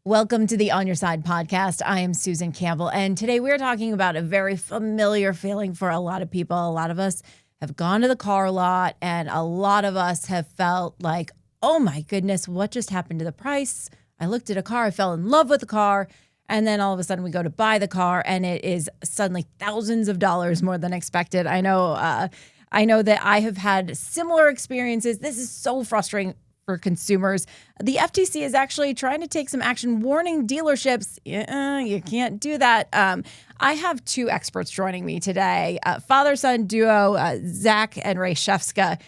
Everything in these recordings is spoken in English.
Welcome to the On Your Side podcast. I am Susan Campbell, and today we're talking about a very familiar feeling for a lot of people. A lot of us have gone to the car lot, and a lot of us have felt like, oh my goodness, what just happened to the price? I looked at a car, I fell in love with the car, and then all of a sudden we go to buy the car, and it is suddenly thousands of dollars more than expected. I know that I have had similar experiences. This is so frustrating for consumers. The FTC is actually trying to take some action, warning dealerships, you can't do that. I have two experts joining me today, father-son duo, Zach and Ray Shefska.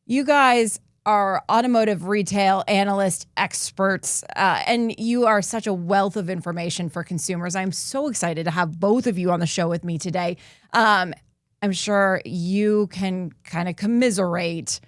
You guys are automotive retail analyst experts, and you are such a wealth of information for consumers. I'm so excited to have both of you on the show with me today. I'm sure you can kind of commiserate.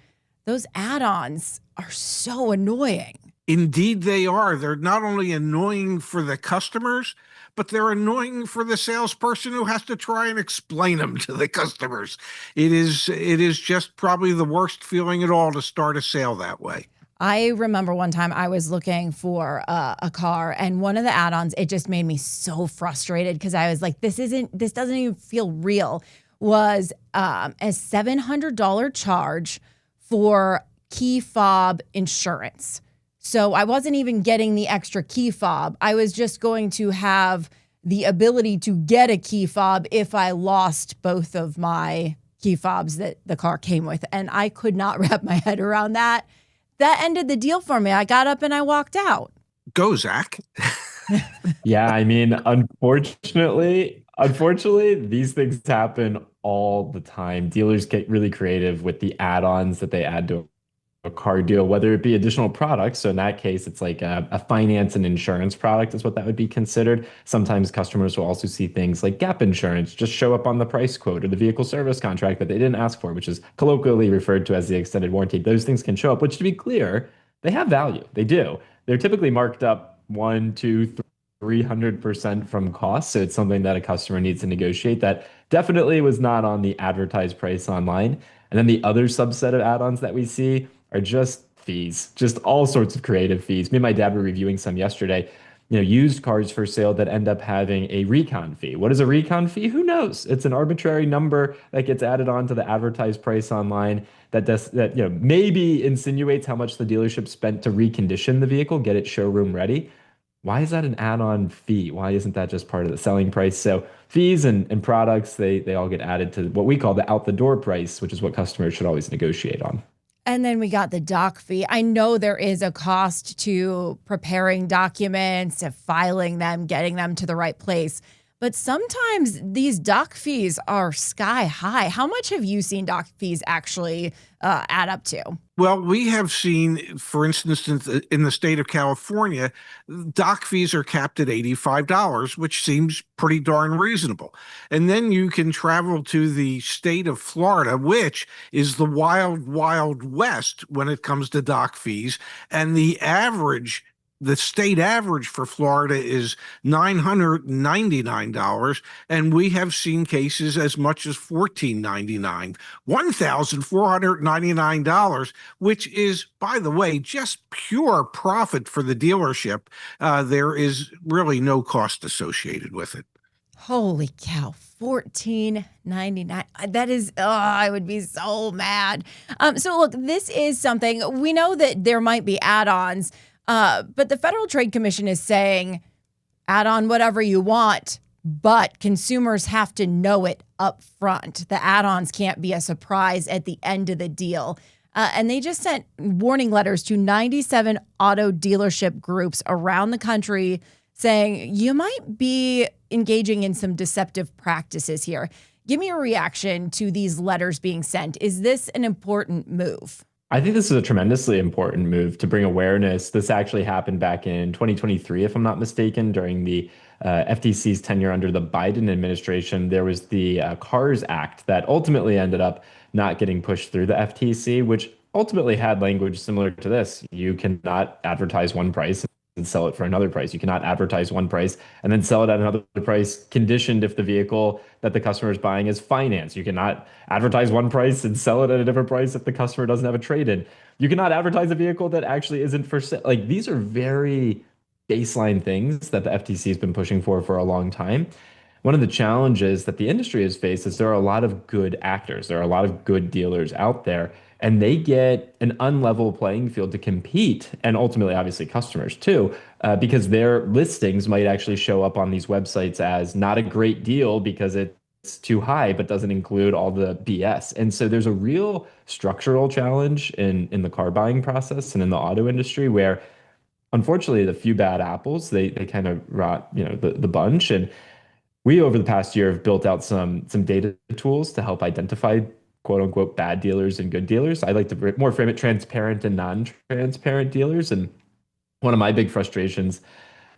Those add-ons are so annoying. Indeed, they are. They're not only annoying for the customers, but they're annoying for the salesperson who has to try and explain them to the customers. It is just probably the worst feeling at all to start a sale that way. I remember one time I was looking for a car, and one of the add-ons, it just made me so frustrated because I was like, this doesn't even feel real, was a $700 charge for key fob insurance. So I wasn't even getting the extra key fob. I was just going to have the ability to get a key fob if I lost both of my key fobs that the car came with. And I could not wrap my head around that. That ended the deal for me. I got up and I walked out. Go, Zach. Yeah, I mean, unfortunately, these things happen all the time. Dealers get really creative with the add-ons that they add to a car deal, whether it be additional products. So in that case, it's like a finance and insurance product is what that would be considered. Sometimes customers will also see things like gap insurance just show up on the price quote, or the vehicle service contract that they didn't ask for, which is colloquially referred to as the extended warranty. Those things can show up, which, to be clear, they have value. They do. They're typically marked up 1, 2, 300% from cost. So it's something that a customer needs to negotiate. That definitely was not on the advertised price online. And then the other subset of add-ons that we see are just fees, just all sorts of creative fees. Me and my dad were reviewing some yesterday, used cars for sale that end up having a recon fee. What is a recon fee? Who knows? It's an arbitrary number that gets added on to the advertised price online that maybe insinuates how much the dealership spent to recondition the vehicle, get it showroom ready. Why is that an add-on fee? Why isn't that just part of the selling price? So fees and products, they all get added to what we call the out-the-door price, which is what customers should always negotiate on. And then we got the doc fee. I know there is a cost to preparing documents, to filing them, getting them to the right place. But sometimes these doc fees are sky high. How much have you seen doc fees actually add up to? Well, we have seen, for instance, in the state of California, doc fees are capped at $85, which seems pretty darn reasonable. And then you can travel to the state of Florida, which is the wild, wild west when it comes to doc fees. And the state average for Florida is $999, and we have seen cases as much as $1,499, $1,499, which is, by the way, just pure profit for the dealership. There is really no cost associated with it. Holy cow. $14.99. That is, I would be so mad. So look, this is something, we know that there might be add-ons, but the Federal Trade Commission is saying, add on whatever you want, but consumers have to know it up front. The add-ons can't be a surprise at the end of the deal. And they just sent warning letters to 97 auto dealership groups around the country saying you might be engaging in some deceptive practices here. Give me a reaction to these letters being sent. Is this an important move? I think this is a tremendously important move to bring awareness. This actually happened back in 2023, if I'm not mistaken, during the FTC's tenure under the Biden administration. There was the CARS Act that ultimately ended up not getting pushed through the FTC, which ultimately had language similar to this. You cannot advertise one price and sell it for another price. You cannot advertise one price and then sell it at another price, conditioned if the vehicle that the customer is buying is financed. You cannot advertise one price and sell it at a different price if the customer doesn't have a trade-in. You cannot advertise a vehicle that actually isn't for sale. Like, these are very baseline things that the FTC has been pushing for a long time. One of the challenges that the industry has faced is there are a lot of good actors. There are a lot of good dealers out there, and they get an unlevel playing field to compete, and ultimately, obviously, customers too, because their listings might actually show up on these websites as not a great deal because it's too high, but doesn't include all the BS. And so there's a real structural challenge in the car buying process and in the auto industry where, unfortunately, the few bad apples, they kind of rot, the bunch. And we, over the past year, have built out some data tools to help identify quote unquote bad dealers and good dealers. I like to more frame it transparent and non-transparent dealers. And one of my big frustrations,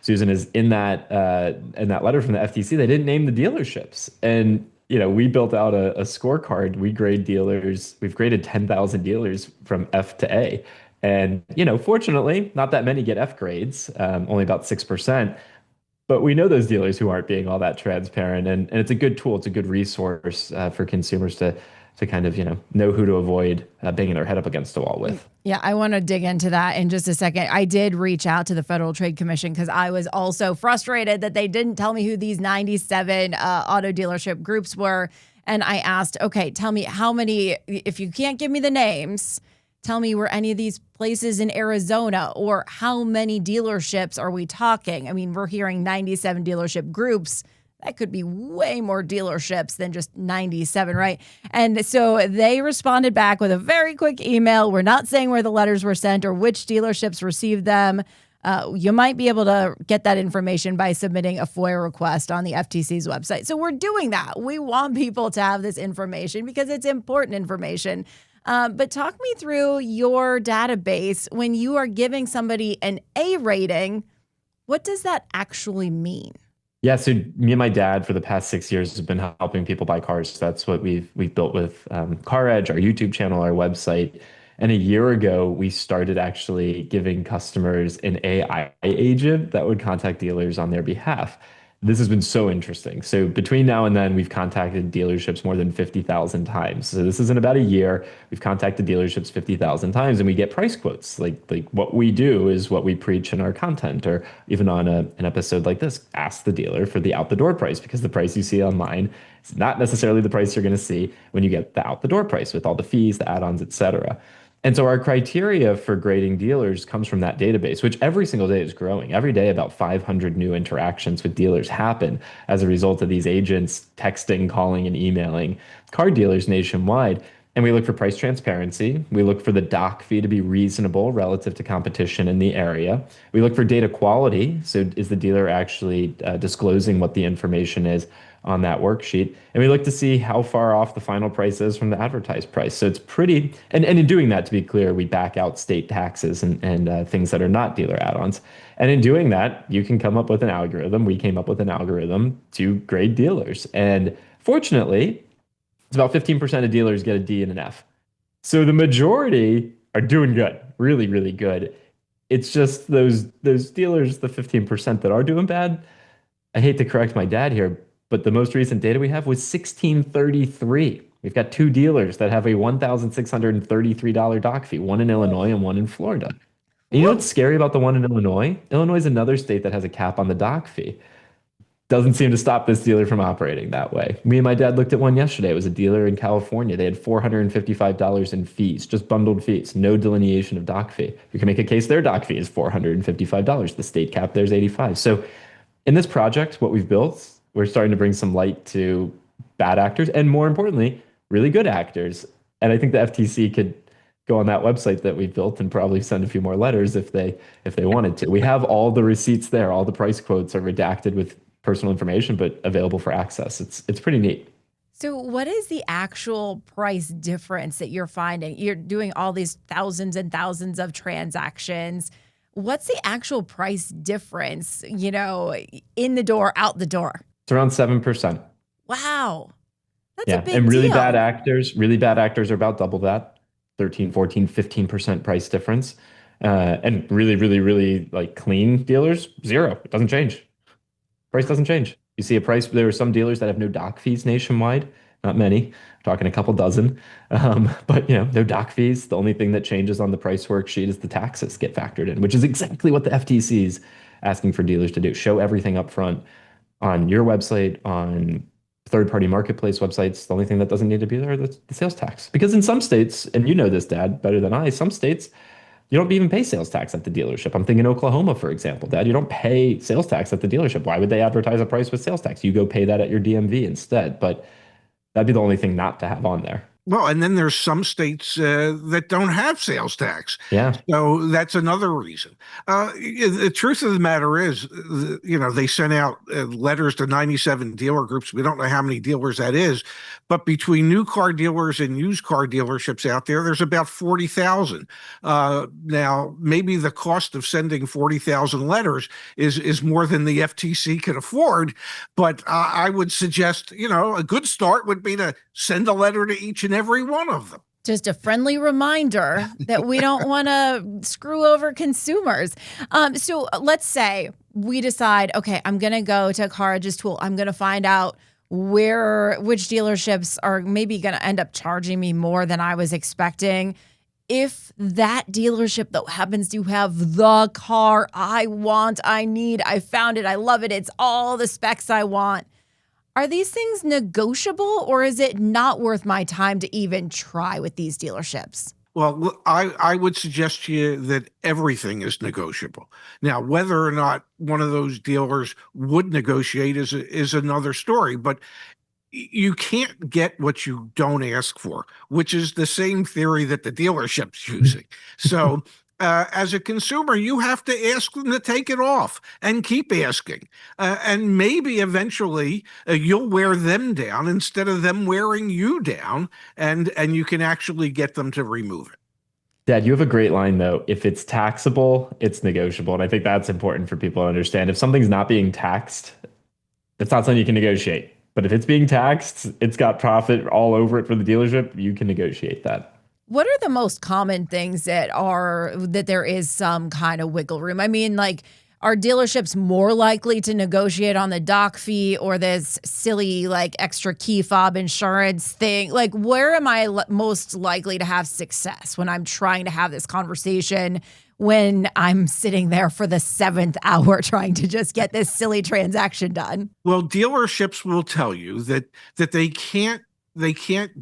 Susan, is in that letter from the FTC, they didn't name the dealerships. And we built out a scorecard. We grade dealers. We've graded 10,000 dealers from F to A. And fortunately, not that many get F grades, only about 6%. But we know those dealers who aren't being all that transparent, and it's a good tool. It's a good resource for consumers to kind of know who to avoid banging their head up against a wall with. Yeah, I want to dig into that in just a second. I did reach out to the Federal Trade Commission because I was also frustrated that they didn't tell me who these 97 auto dealership groups were. And I asked, okay, tell me how many, if you can't give me the names, tell me were any of these places in Arizona, or how many dealerships are we talking? I mean, we're hearing 97 dealership groups. That could be way more dealerships than just 97, right? And so they responded back with a very quick email. We're not saying where the letters were sent or which dealerships received them. You might be able to get that information by submitting a FOIA request on the FTC's website. So we're doing that. We want people to have this information because it's important information. But talk me through your database. When you are giving somebody an A rating, what does that actually mean? Yeah, so me and my dad for the past 6 years have been helping people buy cars. That's what we've built with CarEdge, our YouTube channel, our website. And a year ago, we started actually giving customers an AI agent that would contact dealers on their behalf. This has been so interesting. So between now and then, we've contacted dealerships more than 50,000 times. So this is in about a year. We've contacted dealerships 50,000 times, and we get price quotes. Like what we do is what we preach in our content, or even on an episode like this, ask the dealer for the out the door price, because the price you see online is not necessarily the price you're going to see when you get the out the door price with all the fees, the add-ons, et cetera. And so our criteria for grading dealers comes from that database, which every single day is growing. Every day, about 500 new interactions with dealers happen as a result of these agents texting, calling, and emailing car dealers nationwide. And we look for price transparency. We look for the doc fee to be reasonable relative to competition in the area. We look for data quality. So is the dealer actually disclosing what the information is on that worksheet? And we look to see how far off the final price is from the advertised price. So it's pretty, and in doing that, to be clear, we back out state taxes and things that are not dealer add-ons. And in doing that, you can come up with an algorithm. We came up with an algorithm to grade dealers. And fortunately, it's about 15% of dealers get a D and an F. So the majority are doing good, really, really good. It's just those dealers, the 15% that are doing bad. I hate to correct my dad here, but the most recent data we have was 1633. We've got two dealers that have a $1,633 doc fee, one in Illinois and one in Florida. And you know what's scary about the one in Illinois? Illinois is another state that has a cap on the doc fee. Doesn't seem to stop this dealer from operating that way. Me and my dad looked at one yesterday. It was a dealer in California. They had $455 in fees, just bundled fees, no delineation of doc fee. You can make a case their doc fee is $455. The state cap there is $85. So in this project, what we've built, we're starting to bring some light to bad actors and, more importantly, really good actors. And I think the FTC could go on that website that we built and probably send a few more letters if they wanted to. We have all the receipts there. All the price quotes are redacted with personal information, but available for access. It's pretty neat. So what is the actual price difference that you're finding? You're doing all these thousands and thousands of transactions. What's the actual price difference, in the door, out the door? It's around 7%. Wow. That's a big and really deal. bad actors are about double that, 13, 14, 15% price difference. And really, really, really clean dealers, 0. It doesn't change. Price doesn't change. You see a price. There are some dealers that have no doc fees nationwide. Not many. We're talking a couple dozen. But no doc fees. The only thing that changes on the price worksheet is the taxes get factored in, which is exactly what the FTC's asking for dealers to do. Show everything up front on your website, on third-party marketplace websites. The only thing that doesn't need to be there are the sales tax. Because in some states, and you know this, Dad, better than I, some states, you don't even pay sales tax at the dealership. I'm thinking Oklahoma, for example, Dad. You don't pay sales tax at the dealership. Why would they advertise a price with sales tax? You go pay that at your DMV instead. But that'd be the only thing not to have on there. Well, and then there's some states that don't have sales tax. Yeah. So that's another reason. The truth of the matter is, they sent out letters to 97 dealer groups. We don't know how many dealers that is, but between new car dealers and used car dealerships out there, there's about 40,000. Now, maybe the cost of sending 40,000 letters is more than the FTC can afford, but I would suggest, a good start would be to send a letter to each and every one of them. Just a friendly reminder that we don't want to screw over consumers. So let's say we decide, okay, I'm going to go to CarEdge's tool. I'm going to find out which dealerships are maybe going to end up charging me more than I was expecting. If that dealership, though, happens to have the car I want, I need, I found it, I love it, it's all the specs I want, are these things negotiable, or is it not worth my time to even try with these dealerships? Well, I would suggest to you that everything is negotiable. Now, whether or not one of those dealers would negotiate is another story, but you can't get what you don't ask for, which is the same theory that the dealership's using. So as a consumer, you have to ask them to take it off and keep asking. And maybe eventually you'll wear them down instead of them wearing you down, and you can actually get them to remove it. Dad, you have a great line, though. If it's taxable, it's negotiable. And I think that's important for people to understand. If something's not being taxed, it's not something you can negotiate. But if it's being taxed, it's got profit all over it for the dealership, you can negotiate that. What are the most common things that there is some kind of wiggle room? I mean, like, are dealerships more likely to negotiate on the doc fee or this silly, like, extra key fob insurance thing? Like, where am I most likely to have success when I'm trying to have this conversation, when I'm sitting there for the 7th hour trying to just get this silly transaction done? Well, dealerships will tell you that they can't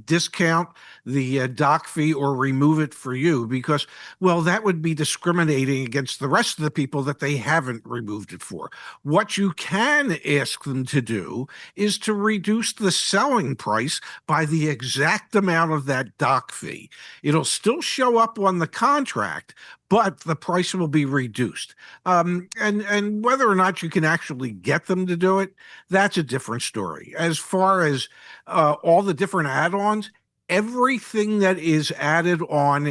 discount the doc fee or remove it for you because, well, that would be discriminating against the rest of the people that they haven't removed it for. What you can ask them to do is to reduce the selling price by the exact amount of that doc fee. It'll still show up on the contract, but the price will be reduced. And whether or not you can actually get them to do it, that's a different story. As far as all the different add-ons, everything that is added on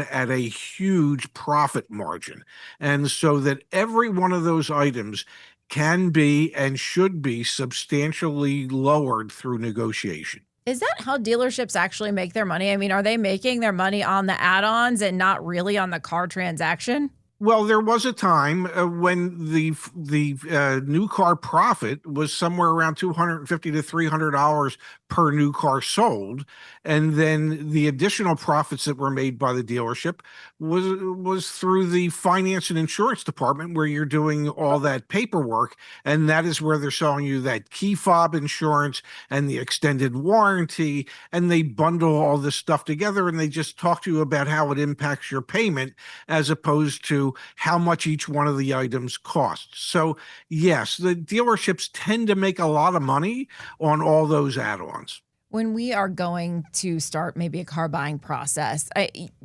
at a huge profit margin. And so that every one of those items can be and should be substantially lowered through negotiation. Is that how dealerships actually make their money? I mean, are they making their money on the add-ons and not really on the car transaction? Well, there was a time when the new car profit was somewhere around $250 to $300 per new car sold, and then the additional profits that were made by the dealership was through the finance and insurance department, where you're doing all that paperwork, and that is where they're selling you that key fob insurance and the extended warranty, and they bundle all this stuff together, and they just talk to you about how it impacts your payment as opposed to how much each one of the items costs. So yes, the dealerships tend to make a lot of money on all those add-ons. When we are going to start maybe a car buying process,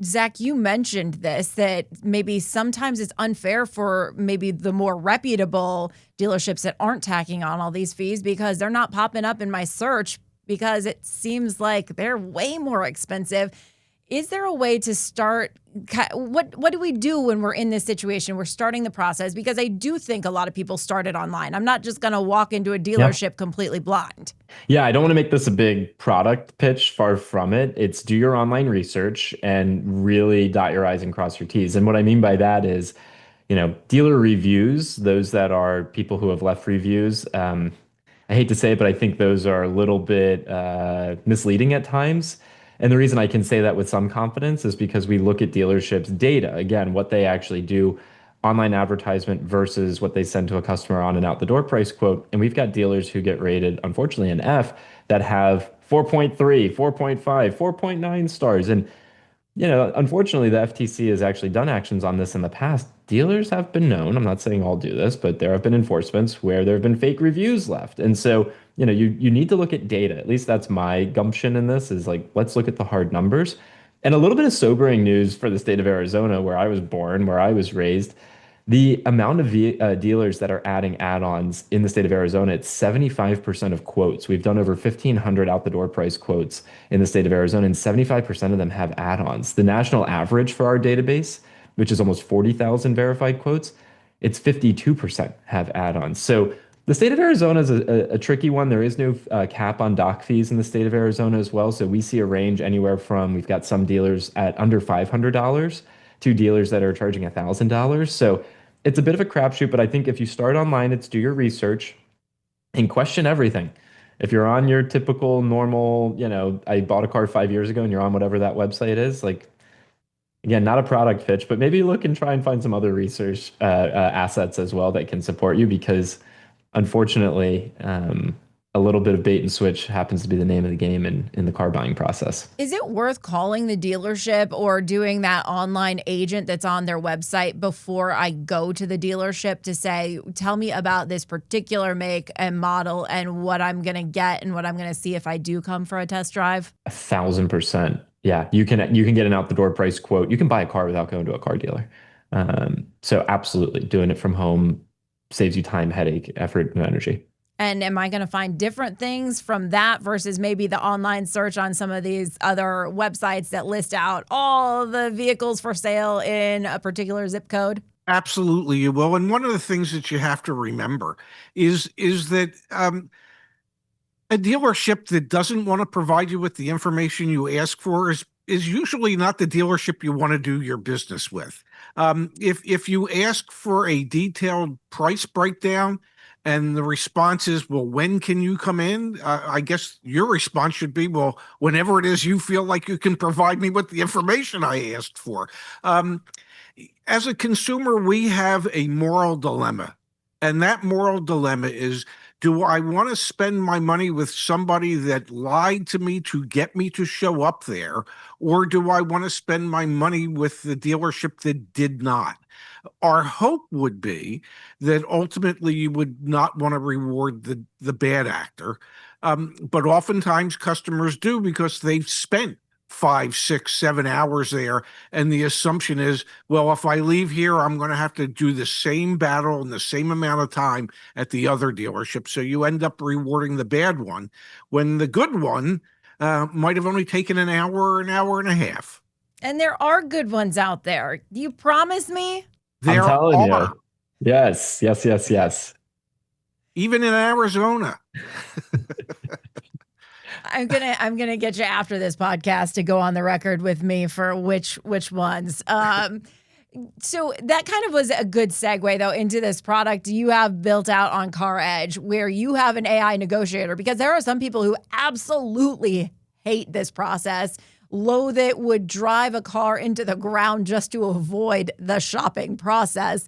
Zach, you mentioned this, that maybe sometimes it's unfair for maybe the more reputable dealerships that aren't tacking on all these fees because they're not popping up in my search because it seems like they're way more expensive. Is there a way to start? What do we do when we're in this situation? We're starting the process, because I do think a lot of people started online. I'm not just going to walk into a dealership completely blind. Yeah, I don't want to make this a big product pitch. Far from it. It's do your online research and really dot your I's and cross your T's. And what I mean by that is, dealer reviews, those that are people who have left reviews. I hate to say it, but I think those are a little bit misleading at times. And the reason I can say that with some confidence is because we look at dealerships' data, again, what they actually do online advertisement versus what they send to a customer on an out the door price quote. And we've got dealers who get rated, unfortunately, an F that have 4.3, 4.5, 4.9 stars. And unfortunately, the FTC has actually done actions on this in the past. Dealers have been known, I'm not saying all do this, but there have been enforcements where there have been fake reviews left. And so, you need to look at data. At least that's my gumption in this is like, let's look at the hard numbers. And a little bit of sobering news for the state of Arizona, where I was born, where I was raised. The amount of dealers that are adding add-ons in the state of Arizona, it's 75% of quotes. We've done over 1,500 out the door price quotes in the state of Arizona, and 75% of them have add-ons. The national average for our database, which is almost 40,000 verified quotes, it's 52% have add-ons. So the state of Arizona is a tricky one. There is no cap on doc fees in the state of Arizona as well. So we see a range anywhere from, we've got some dealers at under $500 to dealers that are charging $1,000. So it's a bit of a crapshoot, but I think if you start online, it's do your research and question everything. If you're on your typical normal, I bought a car 5 years ago and you're on whatever that website is, like, again, not a product pitch, but maybe look and try and find some other research assets as well that can support you because unfortunately, a little bit of bait and switch happens to be the name of the game in the car buying process. Is it worth calling the dealership or doing that online agent that's on their website before I go to the dealership to say, tell me about this particular make and model and what I'm going to get and what I'm going to see if I do come for a test drive? 1,000%. Yeah, you can get an out the door price quote. You can buy a car without going to a car dealer. So absolutely, doing it from home saves you time, headache, effort, and energy. And am I going to find different things from that versus maybe the online search on some of these other websites that list out all the vehicles for sale in a particular zip code? Absolutely, you will. And one of the things that you have to remember is that a dealership that doesn't want to provide you with the information you ask for is usually not the dealership you want to do your business with. If you ask for a detailed price breakdown and the response is, well, when can you come in? I guess your response should be, well, whenever it is you feel like you can provide me with the information I asked for. As a consumer, we have a moral dilemma. And that moral dilemma is, do I want to spend my money with somebody that lied to me to get me to show up there? Or do I want to spend my money with the dealership that did not? Our hope would be that ultimately you would not want to reward the bad actor. But oftentimes customers do because they've spent 5, 6, 7 hours there. And the assumption is, well, if I leave here, I'm going to have to do the same battle in the same amount of time at the other dealership. So you end up rewarding the bad one when the good one might have only taken an hour and a half. And there are good ones out there. You promise me? I'm telling you. Yes. Even in Arizona. I'm gonna get you after this podcast to go on the record with me for which ones. So that kind of was a good segue though into this product you have built out on CarEdge, where you have an AI negotiator, because there are some people who absolutely hate this process, loathe it, would drive a car into the ground just to avoid the shopping process.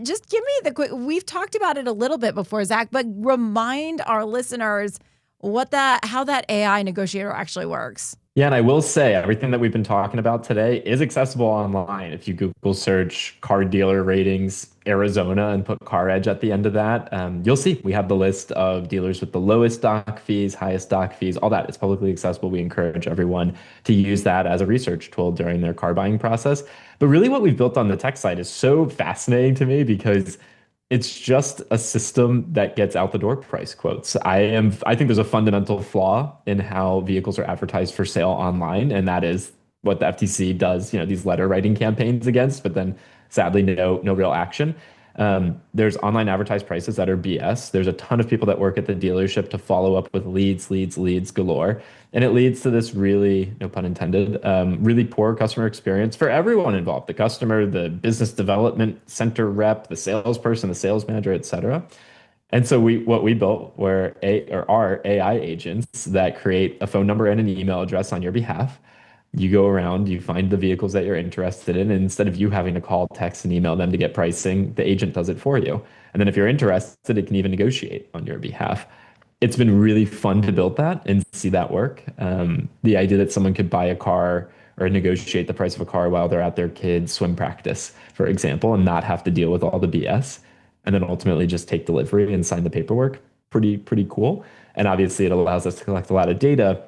Just give me the quick. We've talked about it a little bit before, Zach, but remind our listeners how that AI negotiator actually works. Yeah, and I will say everything that we've been talking about today is accessible online. If you Google search car dealer ratings Arizona and put CarEdge at the end of that, you'll see we have the list of dealers with the lowest doc fees, highest doc fees, all that. It's publicly accessible. We encourage everyone to use that as a research tool during their car buying process. But really what we've built on the tech side is so fascinating to me because it's just a system that gets out the door price quotes. I think there's a fundamental flaw in how vehicles are advertised for sale online, and that is what the FTC does, these letter writing campaigns against, but then sadly no real action. There's online advertised prices that are BS. There's a ton of people that work at the dealership to follow up with leads galore. And it leads to this really, no pun intended, really poor customer experience for everyone involved: the customer, the business development center rep, the salesperson, the sales manager, et cetera. And so what we built are AI agents that create a phone number and an email address on your behalf. You go around, you find the vehicles that you're interested in, and instead of you having to call, text, and email them to get pricing, the agent does it for you. And then if you're interested, it can even negotiate on your behalf. It's been really fun to build that and see that work. The idea that someone could buy a car or negotiate the price of a car while they're at their kids' swim practice, for example, and not have to deal with all the BS, and then ultimately just take delivery and sign the paperwork. Pretty cool. And obviously, it allows us to collect a lot of data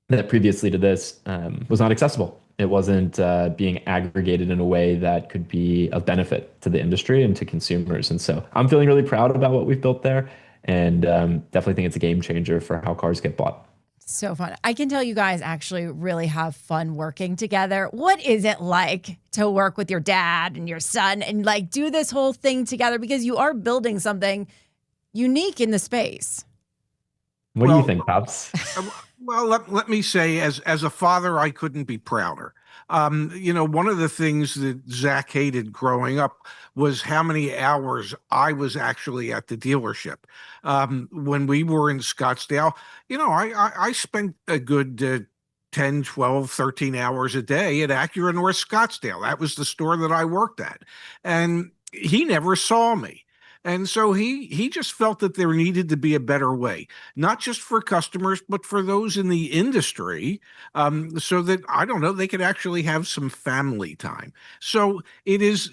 that previously to this was not accessible. It wasn't being aggregated in a way that could be of benefit to the industry and to consumers. And so I'm feeling really proud about what we've built there, and definitely think it's a game changer for how cars get bought. So fun. I can tell you guys actually really have fun working together. What is it like to work with your dad and your son and like do this whole thing together? Because you are building something unique in the space. What do you think, Pops? Well, let me say, as a father, I couldn't be prouder. One of the things that Zach hated growing up was how many hours I was actually at the dealership. When we were in Scottsdale, I spent a good 10, 12, 13 hours a day at Acura North Scottsdale. That was the store that I worked at. And he never saw me. And so he just felt that there needed to be a better way, not just for customers, but for those in the industry, so that, I don't know, they could actually have some family time. So it is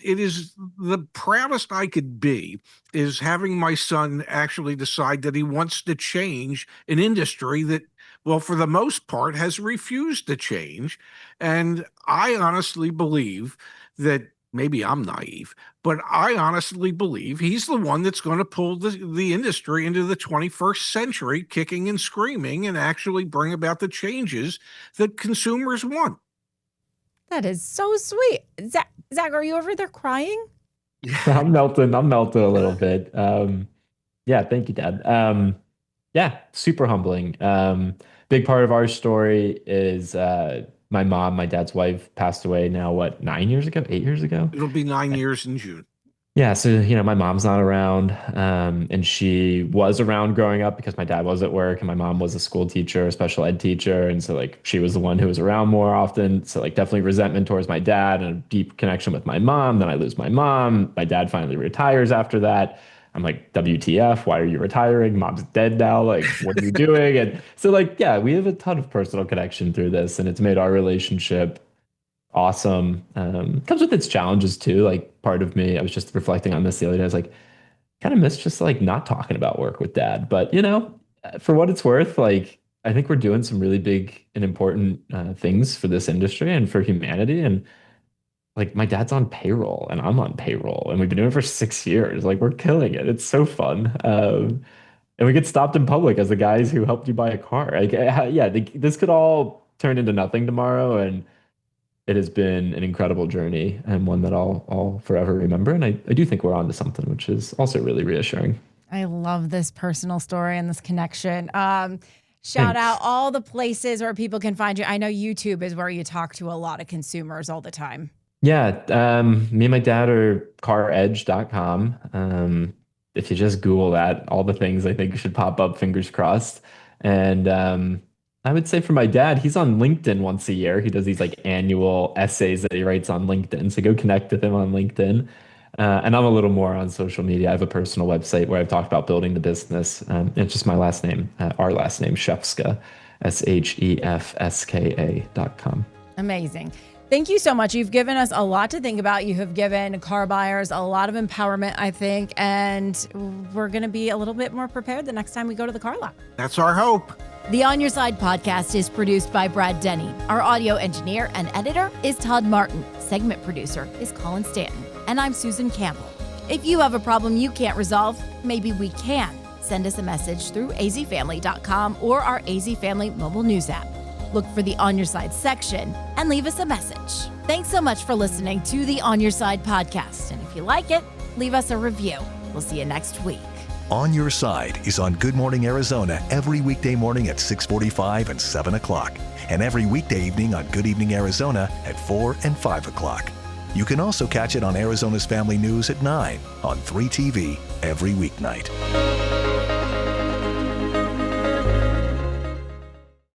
the proudest I could be is having my son actually decide that he wants to change an industry that, well, for the most part, has refused to change. And I honestly believe that, maybe I'm naive, but I honestly believe he's the one that's going to pull the industry into the 21st century, kicking and screaming, and actually bring about the changes that consumers want. That is so sweet. Zach, are you over there crying? I'm melting a little bit. Yeah, thank you, Dad. Yeah, super humbling. Big part of our story is my mom, my dad's wife, passed away now, 9 years ago, 8 years ago? It'll be 9 years in June. Yeah, so my mom's not around, and she was around growing up because my dad was at work and my mom was a school teacher, a special ed teacher, and so like she was the one who was around more often. So like definitely resentment towards my dad and a deep connection with my mom. Then I lose my mom. My dad finally retires after that. I'm like, WTF? Why are you retiring? Mom's dead now. Like, what are you doing? And so like, yeah, we have a ton of personal connection through this, and it's made our relationship awesome. Comes with its challenges too. Like part of me, I was just reflecting on this the other day. I was like, kind of miss just like not talking about work with dad. But for what it's worth, like I think we're doing some really big and important things for this industry and for humanity. And like my dad's on payroll and I'm on payroll, and we've been doing it for 6 years. Like we're killing it. It's so fun. And we get stopped in public as the guys who helped you buy a car. Like, yeah, this could all turn into nothing tomorrow, and it has been an incredible journey and one that I'll forever remember. And I do think we're on to something, which is also really reassuring. I love this personal story and this connection. Shout Thanks. out all the places where people can find you. I know YouTube is where you talk to a lot of consumers all the time. Yeah, me and my dad are CarEdge.com. If you just Google that, all the things I think should pop up, fingers crossed. And I would say for my dad, he's on LinkedIn once a year. He does these like annual essays that he writes on LinkedIn. So go connect with him on LinkedIn. And I'm a little more on social media. I have a personal website where I've talked about building the business. It's just my last name, our last name, Shefska, SHEFSKA.com. Amazing. Thank you so much. You've given us a lot to think about. You have given car buyers a lot of empowerment, I think, and we're going to be a little bit more prepared the next time we go to the car lot. That's our hope. The On Your Side podcast is produced by Brad Denny. Our audio engineer and editor is Todd Martin. Segment producer is Colin Stanton. And I'm Susan Campbell. If you have a problem you can't resolve, maybe we can. Send us a message through azfamily.com or our AZ Family mobile news app. Look for the On Your Side section and leave us a message. Thanks so much for listening to the On Your Side podcast. And if you like it, leave us a review. We'll see you next week. On Your Side is on Good Morning Arizona every weekday morning at 6:45 and 7 o'clock, and every weekday evening on Good Evening Arizona at 4 and 5 o'clock. You can also catch it on Arizona's Family News at 9 on 3TV every weeknight.